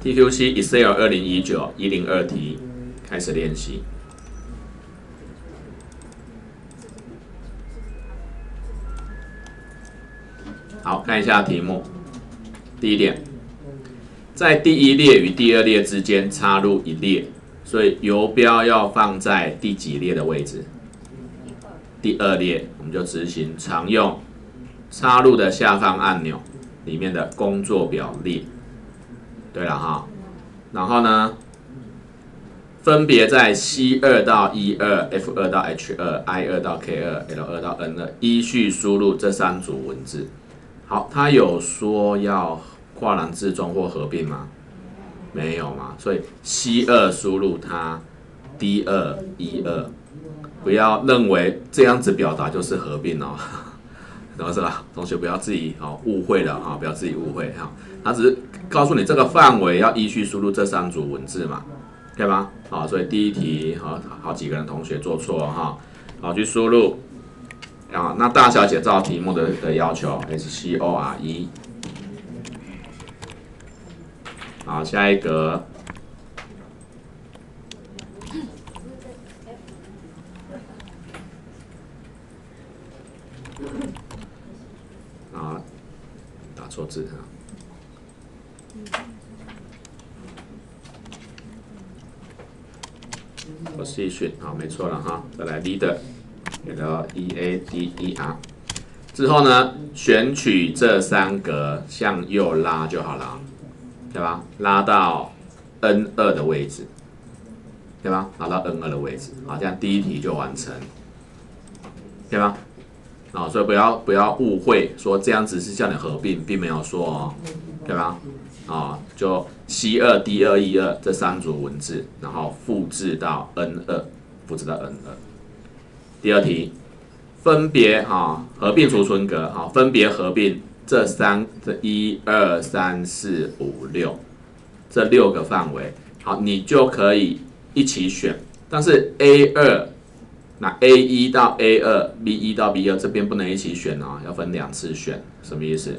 TQC Excel 2019-102题开始练习。好，看一下题目。第一点，在第一列与第二列之间插入一列，所以游标要放在第几列的位置？第二列，我们就执行常用插入的下方按钮里面的工作表列。对了哈，然后呢，分别在 C2 到 E2、F2 到 H2、I2 到 K2、L2 到 N2 依序输入这3组文字。好，他有说要跨栏置中或合并吗？没有嘛，所以 C2 输入它 D2、E2，不要认为这样子表达就是合并哦。然后是吧？同学不要自己误会了啊，不要自己误会哈。他只是告诉你这个范围要依序输入这3组文字嘛，对吗？好，所以第一题好几个人同学做错哈，好去输入啊，那大小写照题目的要求 SCORE。好，下一格。啊，打错字哈。Position 好，没错了哈。再来 leader，Leader 之后呢，选取这3格向右拉就好了，对吧？拉到 N2 的位置，对吧？拉到 N2 的位置，好，这样第一题就完成，对吧？啊，所以不要误会，说这样子是叫你合并，并没有说哦，对吧？啊，就 C2、D2、E2 这3组文字，然后复制到 N2， 复制到 N2。第二题，分别合并储存格，分别合并这1、2、3、4、5、6这6个范围，好，你就可以一起选，但是 A2。那 A1 到 A2、B1 到 B2 这边不能一起选哦，要分2次选，什么意思？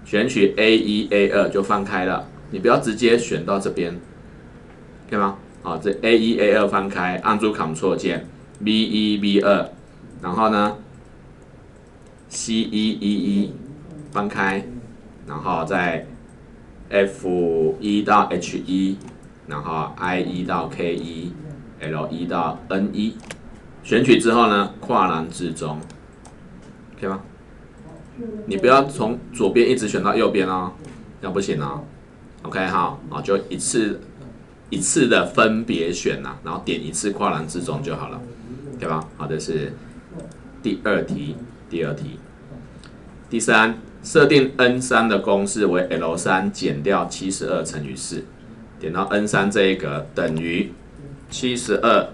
选取 A1、A2 就放开了，你不要直接选到这边，可以吗？好，这 A1、A2 翻开，按住 Ctrl 键 ，B1、B2，然后呢 C1、E1 翻开，然后再 F1 到 H1，然后 I1 到 K1、L1 到 N1。选取之后呢，跨栏置中 ，OK 吗？你不要从左边一直选到右边哦，这样不行哦。OK 好，就一次的分别选然后点一次跨栏置中就好了，对吧？好，这是第二题。第3，设定 N3 的公式为 L3 减掉72乘以4，点到 N3 这一格等于72。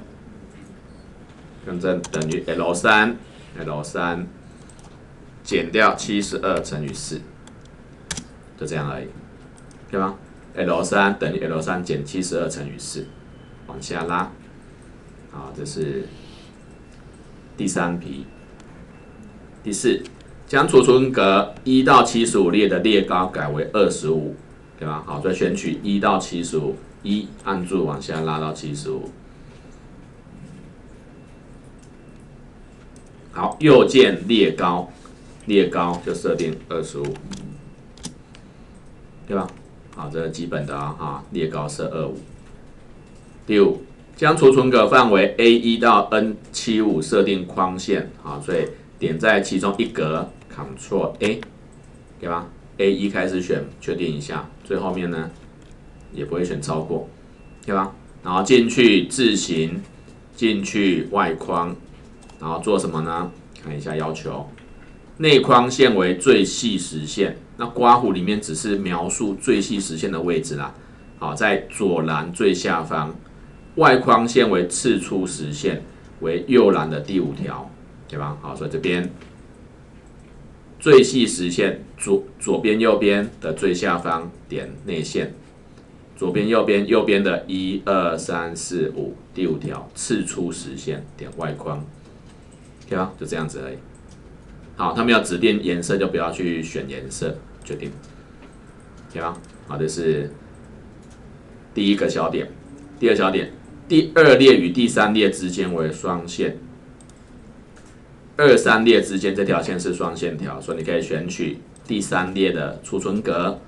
更正等于 L3 减掉72乘以4，就这样而已，对吗 ？L3 等于 L3 减72乘以4，往下拉。好，这是第3题。第4，将储存格1到75列的列高改为25，对吧？好，所以选取1到75，按住往下拉到75。好，右键列高就设定25，对吧？好，这是基本的列高设25。第5，将储存格范围 A1 到 N75 设定框线，所以点在其中一格 ，Ctrl A， 对吧 ？A1 开始选，确定一下，最后面呢也不会选超过，对吧？然后进去字型，进去外框。然后做什么呢？看一下要求，内框线为最细实线，那刮弧里面只是描述最细实线的位置啦。好，在左栏最下方，外框线为次出实线，为右栏的第5条，对吧？好，所以这边最细实线左边右边的最下方点内线，左边右边的1、2、3、4、5第5条次出实线点外框。对吧？就这样子而已。好，他们要指定颜色，就不要去选颜色，决定。对吧？好，这是第一个小点，第二小点，第二列与第三列之间为双线，二三列之间这条线是双线条，所以你可以选取第三列的储存格，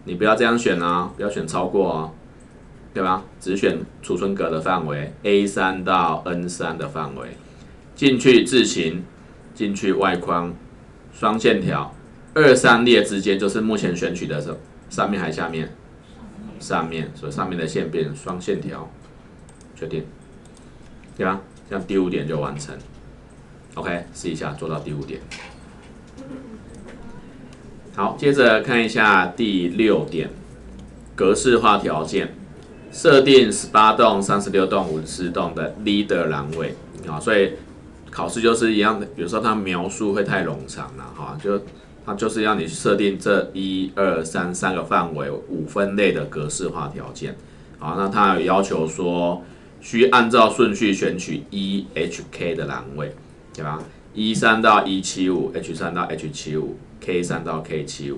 你不要这样选啊，不要选超过哦，对吧？只选储存格的范围 A3 到 N3 的范围，进去字形，进去外框，双线条，二三列之间就是目前选取的是上面还下面？上面，所以上面的线变双线条，确定，对吧？这样第5点就完成。OK， 试一下做到第5点。好，接着看一下第6点，格式化条件，设定18栋、36栋、54栋的 leader 栏位啊，所以考试就是一样的，有时候它描述会太冗长了哈，它就是要你设定这1、2、3个范围5分类的格式化条件。好，那它有要求说，需按照顺序选取 EHK 的栏位，对吧？E3 到 E75，H3 到 H75，K3 到 K75。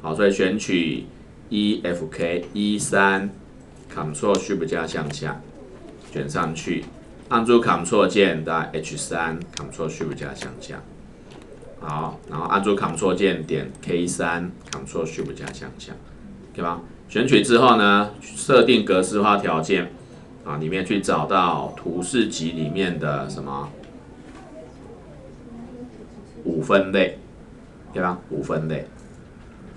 好，所以选取 EFK，E3，Ctrl Shift 加向下，卷上去，按住 Ctrl 键到 H3，Ctrl Shift 加向下。好，然后按住 Ctrl 键点 K3，Ctrl Shift 加向下，对吧？选取之后呢，设定格式化条件啊，里面去找到图示集里面的什么5分类，对吧？5分类，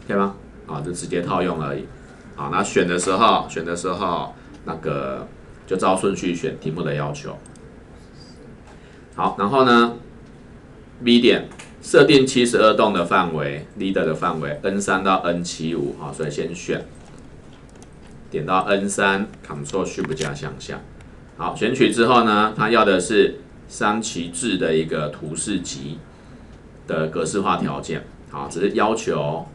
对吧？啊，就直接套用而已。好，那选的时候那个就照顺序选题目的要求。好，然后呢 ，B 点。设定72栋的范围 ，leader 的范围 N3 到 N75， 好，所以先选，点到 N3，Ctrl Shift 加向下，好，选取之后呢，它要的是3旗帜的一个图示集的格式化条件，好，只是要求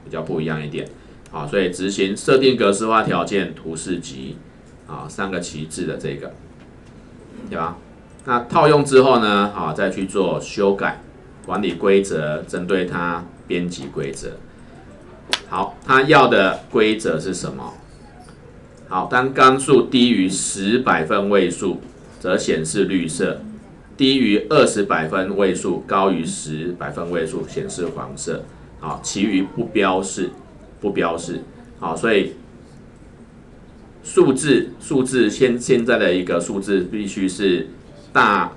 比较不一样一点，好，所以执行设定格式化条件图示集，啊，3个旗帜的这个，对吧？那套用之后呢，好，再去做修改。管理规则，针对它编辑规则。好，它要的规则是什么？好，当纲数低于10百分位数，则显示绿色；低于20百分位数，高于10百分位数，显示黄色。好，其余不标示。好，所以数字现在的一个数字必须是大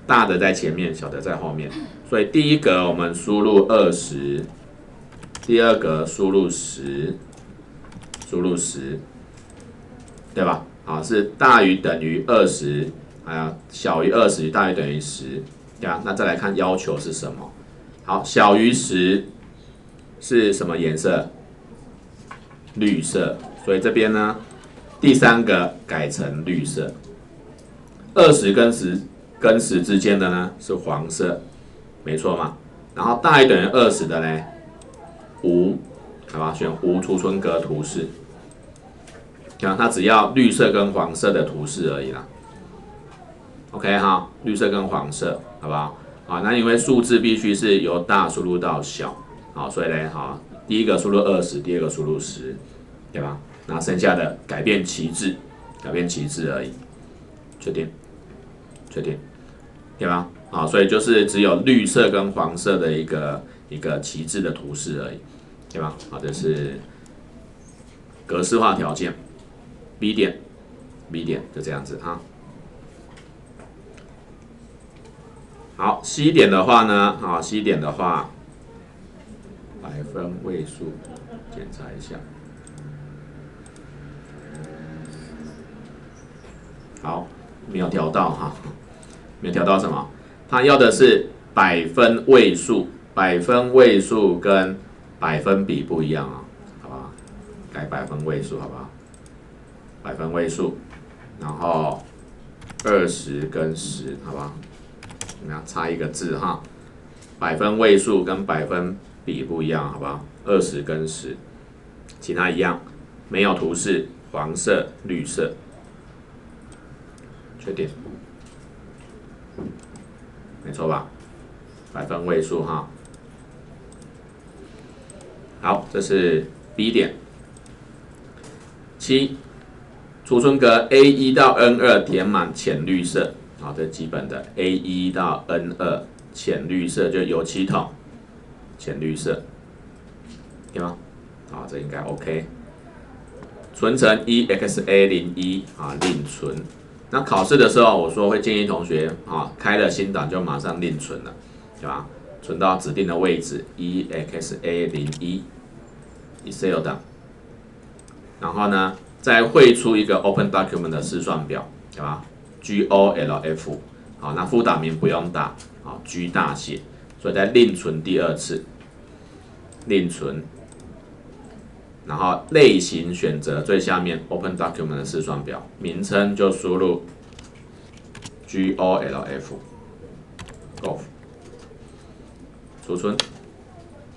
的在前面，小的在后面。所以第一格我们输入20，第二格输入10，对吧？好，是大于等于20，还有小于20，大于等于10，对吧？那再来看要求是什么？好，小于10是什么颜色？绿色。所以这边呢，第3个改成绿色。20跟10之间的呢是黄色。没错嘛，然后大于等于20的呢，无，好吧，选无储存格图示，看它只要绿色跟黄色的图示而已啦。OK 哈，绿色跟黄色，好不好？好，那因为数字必须是由大输入到小，好，所以呢，好，第一个输入20，第二个输入10，对吧？那剩下的改变旗帜而已，确定，对吧？好，所以就是只有绿色跟黄色的一个旗帜的图示而已，对吧？好，这是格式化条件 B 点就这样子哈。好 ，C 点的话呢，好 ，C 点的话，百分位数检查一下。好，没有调到哈，没有调到什么？它要的是百分位数跟百分比不一样啊，好不好？改百分位数好不好？百分位数，然后20跟10，好不好？我们要差一个字哈，百分位数跟百分比不一样，好不好？20跟10，其他一样，没有图示，黄色、绿色，确定。没错吧？百分位数哈。好，这是 B 点。7储存格 A1 到 N2 填满浅绿色，好，这基本的 A1 到 N2 浅绿色就油漆桶，浅绿色，有吗？好，这应该 OK。存成 EXA01 啊，另存。那考试的时候，我说会建议同学啊，开了新档就马上另存了，对吧？存到指定的位置 EXA01 Excel 档，然后呢，再绘出一个 Open Document 的试算表，对吧 ？GOLF， 好，那副档名不用打，好 ，G 大写，所以再另存第二次，另存。然后类型选择最下面 Open Document 的试算表，名称就输入 GOLF， 储存，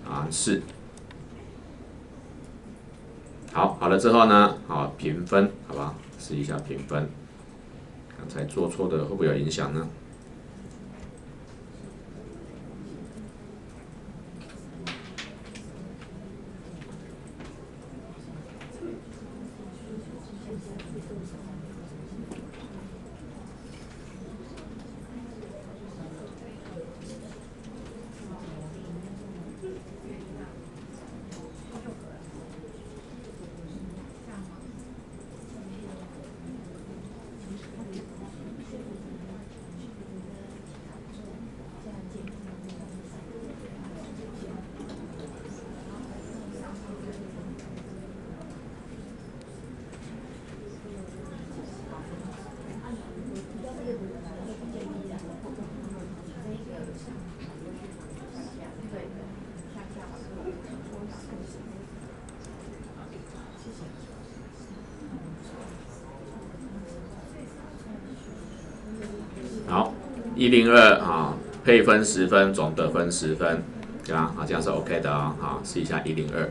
啊是，好了之后呢，好评分，好吧，试一下评分，刚才做错的会不会有影响呢？好，102啊，配分10分，总得分10分，对吧？啊，这样是 OK 的啊、哦。好，试一下102。